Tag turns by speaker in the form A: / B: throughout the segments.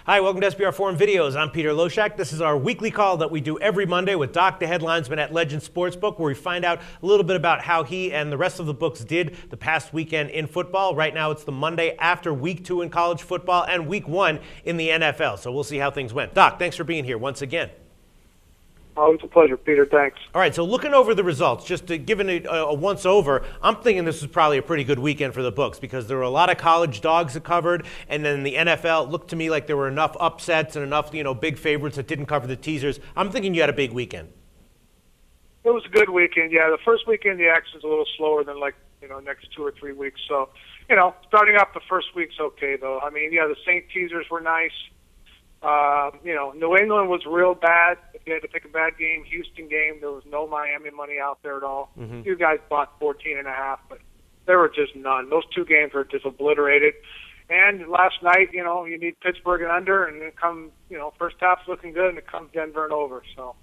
A: Hi, welcome to SBR Forum Videos. I'm Peter Loshak. This is our weekly call that we do every Monday with Doc, the headlinesman at Legend Sportsbook, where we find out a little bit about how he and the rest of the books did the past weekend in football. Right now, it's the Monday after Week 2 in college football and Week 1 in the NFL. So we'll see how things went. Doc, thanks for being here once again.
B: Oh, it's a pleasure, Peter. Thanks.
A: All right, so looking over the results, just to giving it a once-over, I'm thinking this was probably a pretty good weekend for the books because there were a lot of college dogs that covered, and then the NFL, it looked to me like there were enough upsets and enough, big favorites that didn't cover the teasers. I'm thinking you had a big weekend.
B: It was a good weekend, yeah. The first weekend, the action's a little slower than, next 2 or 3 weeks. So, starting off the first week's okay, though. I mean, the Saint teasers were nice. New England was real bad. If you had to pick a bad game, Houston game, there was no Miami money out there at all.
A: Mm-hmm.
B: You guys bought 14.5, but there were just none. Those two games were just obliterated. And last night, you need Pittsburgh and under, and then come, first half's looking good, and it comes Denver and over. So,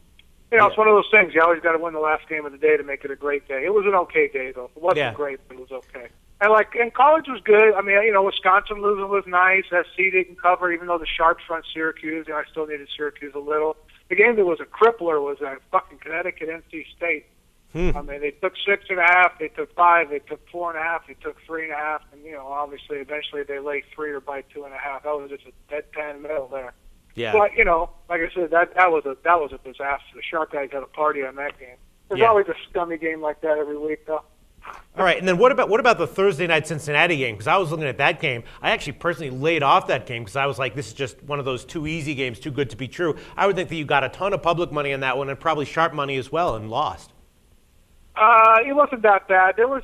B: It's one of those things. You always got to win the last game of the day to make it a great day. It was an okay day, though. It wasn't great, but it was okay. And college was good. I mean, Wisconsin losing was nice. SC didn't cover, even though the Sharps run Syracuse. I still needed Syracuse a little. The game that was a crippler was fucking Connecticut, NC State. I mean, they took 6.5, they took 5, they took 4.5, they took 3.5, and obviously, eventually they lay 3 or by 2.5. That was just a deadpan middle there.
A: Yeah.
B: But like I said, that was a disaster. The Shark guys had a party on that game. There's always a scummy game like that every week, though.
A: All right, and then what about the Thursday night Cincinnati game? Because I was looking at that game. I actually personally laid off that game because I was like, this is just one of those too easy games, too good to be true. I would think that you got a ton of public money on that one and probably sharp money as well and lost.
B: It wasn't that bad. There was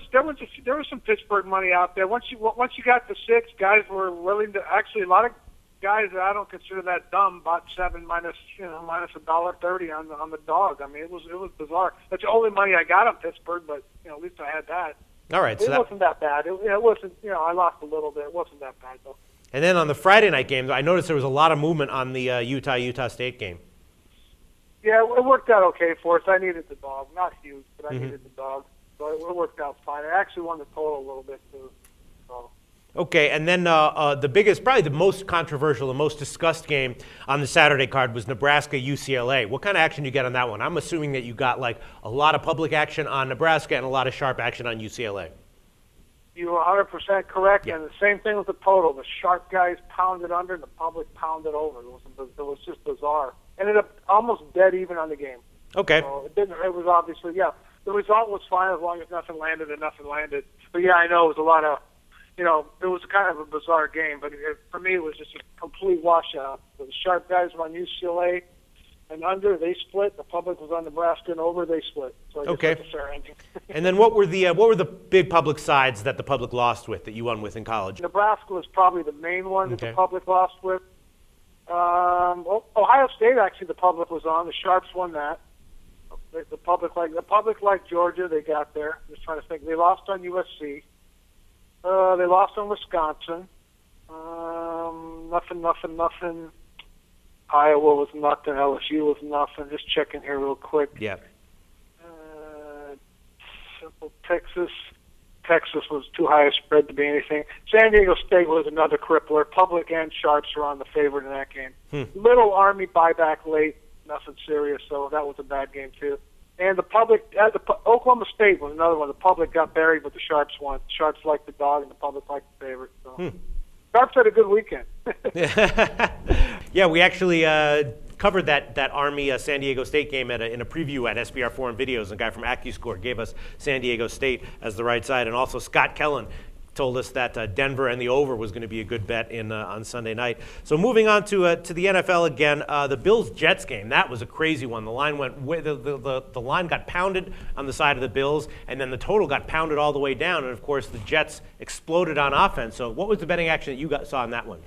B: some Pittsburgh money out there. Once you got to 6, guys were willing to actually a lot of guys that I don't consider that dumb bought 7 minus $1.30 on the dog. I mean, it was bizarre. That's the only money I got on Pittsburgh, but at least I had that.
A: All right,
B: it wasn't that bad. It wasn't. I lost a little bit. It wasn't that bad though.
A: And then on the Friday night games, I noticed there was a lot of movement on the Utah State game.
B: Yeah, it worked out okay for us. I needed the dog, not huge, but I needed the dog, so it worked out fine. I actually won the total a little bit too. So.
A: Okay, and then the biggest, probably the most controversial, the most discussed game on the Saturday card was Nebraska-UCLA. What kind of action did you get on that one? I'm assuming that you got a lot of public action on Nebraska and a lot of sharp action on UCLA.
B: You were 100% correct, and the same thing with the total. The sharp guys pounded under, and the public pounded over. It was just bizarre. Ended up almost dead even on the game.
A: Okay.
B: So it was obviously, the result was fine as long as nothing landed and nothing landed. But I know it was a lot of, it was kind of a bizarre game, but for me it was just a complete washout. The sharp guys were on UCLA and under, they split. The public was on Nebraska and over, they split. So I guess that's a fair ending.
A: And then what were the big public sides that the public lost with that you won with in college?
B: Nebraska was probably the main one that the public lost with. Ohio State, actually, the public was on. The Sharps won that. The public liked Georgia. They got there. Just trying to think. They lost on USC. They lost on Wisconsin. Nothing. Iowa was nothing. LSU was nothing. Just checking here real quick.
A: Yeah.
B: Simple Texas. Texas was too high a spread to be anything. San Diego State was another crippler. Public and Sharps were on the favorite in that game. Little Army buyback late. Nothing serious, so that was a bad game too. And the public, Oklahoma State was another one. The public got buried, but the Sharps won. Sharps liked the dog, and the public liked the favorite. So. Sharps had a good weekend.
A: Yeah, we actually covered that Army San Diego State game in a preview at SBR Forum Videos. A guy from AccuScore gave us San Diego State as the right side, and also Scott Kellen told us that Denver and the over was going to be a good bet on Sunday night. So moving on to the NFL again, the Bills-Jets game, that was a crazy one. The line the line got pounded on the side of the Bills, and then the total got pounded all the way down, and of course the Jets exploded on offense. So what was the betting action that you saw on that one?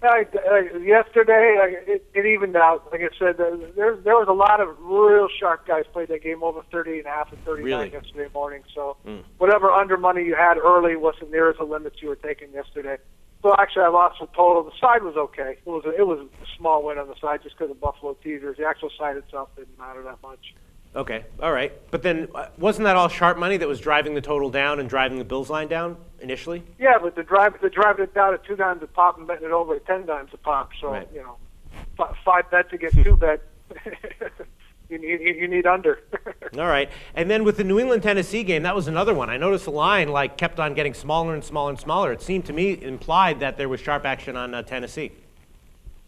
B: Yesterday, it evened out. Like I said, there was a lot of real sharp guys played that game, over 38.5 and 39 yesterday morning. So whatever under money you had early wasn't near as the limits you were taking yesterday. So actually, I lost the total. The side was okay. It was a small win on the side just because of Buffalo teasers. The actual side itself didn't matter that much.
A: Okay, all right. But then wasn't that all sharp money that was driving the total down and driving the Bills line down initially?
B: Yeah, but they're driving it down at 2 dimes a pop and betting it over at 10 dimes a pop. So,
A: Right.
B: 5 bet to get 2 bet. You need under.
A: All right. And then with the New England-Tennessee game, that was another one. I noticed the line kept on getting smaller and smaller and smaller. It seemed to me implied that there was sharp action on Tennessee.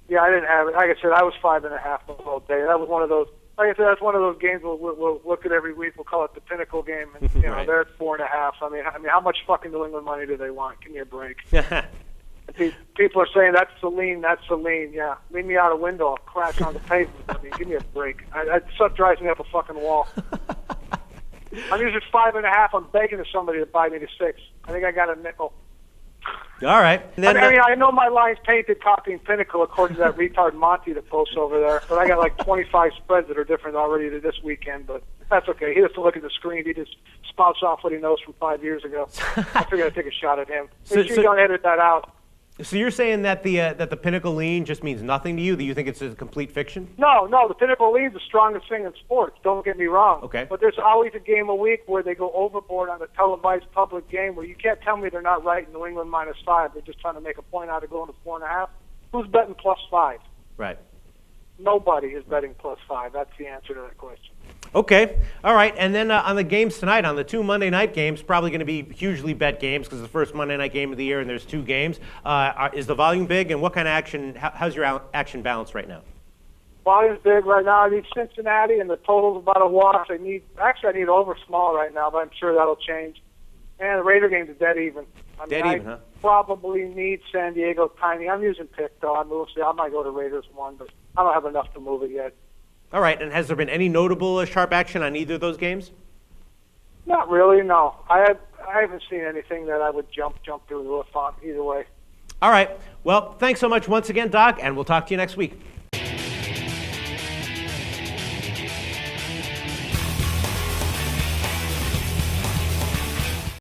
B: Yeah, I didn't have it. Like I said, I was 5.5 the whole day. That was one of those. Like I said, that's one of those games we'll look at every week. We'll call it the pinnacle game, and
A: Right.
B: they're at 4.5. I mean, how much fucking New England money do they want? Give me a break. People are saying that's Celine. Yeah, leave me out a window. I'll crash on the pavement. I mean, give me a break. That stuff drives me up a fucking wall. I'm usually 5.5. I'm begging somebody to buy me the 6. I think I got a nickel.
A: All right. And then,
B: I know my line's painted copying Pinnacle according to that retard Monty that posts over there, but I got like 25 spreads that are different already this weekend, but that's okay. He doesn't look at the screen. He just spouts off what he knows from 5 years ago. I figured I'd take a shot at him. Make sure you don't edit that out.
A: So you're saying that the Pinnacle lean just means nothing to you? That you think it's a complete fiction?
B: No, the Pinnacle lean's the strongest thing in sports. Don't get me wrong.
A: Okay.
B: But there's always a game a week where they go overboard on a televised public game where you can't tell me they're not right in New England -5. They're just trying to make a point out of going to 4.5. Who's betting +5?
A: Right.
B: Nobody is betting +5. That's the answer to that question.
A: Okay. All right. And then on the games tonight, on the 2 Monday night games, probably going to be hugely bet games because it's the first Monday night game of the year and there's 2 games. Is the volume big, and what kind of action? How's your action balance right now?
B: Volume's big right now. I need Cincinnati, and the total's about a wash. I need over small right now, but I'm sure that'll change. And the Raider game's dead even. I probably need San Diego tiny. I'm using pick, though. I might go to Raiders 1, but I don't have enough to move it yet.
A: All right, and has there been any notable sharp action on either of those games?
B: Not really, no. I haven't seen anything that I would jump through the roof on either way.
A: All right. Well, thanks so much once again, Doc, and we'll talk to you next week.